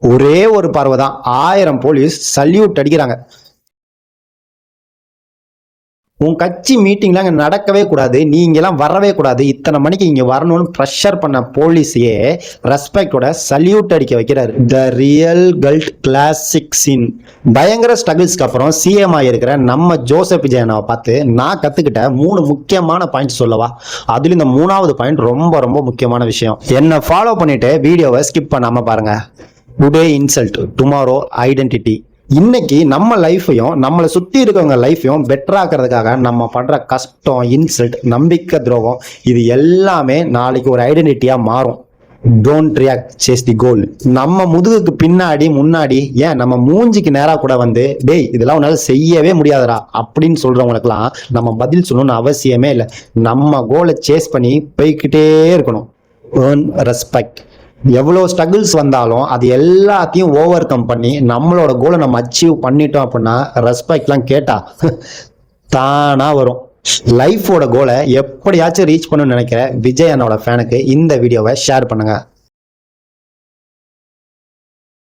ஒரே ஒரு பார்வை தான் 1000 போலீஸ் சல்யூட் அடிக்கிறாங்க. உன் கட்சி மீட்டிங்லாம் இங்கே நடக்கவே கூடாது, நீ இங்கெல்லாம் வரவே கூடாது, இத்தனை மணிக்கு இங்கே வரணும்னு ப்ரெஷர் பண்ண போலீஸையே ரெஸ்பெக்டோட சல்யூட் அடிக்க வைக்கிறாரு. The real cult classic scene. பயங்கர ஸ்ட்ரகிள்ஸ்க்கு அப்புறம் சிஎம் ஆகியிருக்கிற நம்ம ஜோசப் விஜயனாவை பார்த்து நான் கற்றுக்கிட்ட 3 முக்கியமான பாயிண்ட் சொல்லவா? அதுல இந்த 3வது பாயிண்ட் ரொம்ப ரொம்ப முக்கியமான விஷயம். என்னை ஃபாலோ பண்ணிட்டு வீடியோவை ஸ்கிப் பண்ணாம பாருங்க. Today insult, tomorrow identity. இன்னைக்கு நம்ம லைஃபையும் நம்மளை சுற்றி இருக்கவங்க லைஃபையும் பெட்டராக்கிறதுக்காக நம்ம பண்ணுற கஷ்டம், இன்சல்ட், நம்பிக்கை துரோகம், இது எல்லாமே நாளைக்கு ஒரு ஐடென்டிட்டியாக மாறும். டோன்ட் ரியாக்ட், சேஸ் தி கோல். நம்ம முதுகுக்கு பின்னாடி முன்னாடி ஏன் நம்ம மூஞ்சிக்கு நேராக கூட வந்து டேய் இதெல்லாம் உன்னால செய்யவே முடியாதரா அப்படின்னு சொல்கிறவங்களுக்குலாம் நம்ம பதில் சொல்லணும்னு அவசியமே இல்லை. நம்ம கோலை சேஸ் பண்ணி போய்கிட்டே இருக்கணும். Earn respect. எவ்வளோ ஸ்ட்ரகிள்ஸ் வந்தாலும் அது எல்லாத்தையும் ஓவர் கம் பண்ணி நம்மளோட கோலை நம்ம அச்சீவ் பண்ணிட்டோம் அப்படின்னா ரெஸ்பெக்ட்லாம் கேட்டா தானா வரும். லைஃபோட கோலை எப்படியாச்சும் ரீச் பண்ணணும்னு நினைக்கிற விஜய் அண்ணோட ஃபேனுக்கு இந்த வீடியோவை ஷேர் பண்ணுங்க.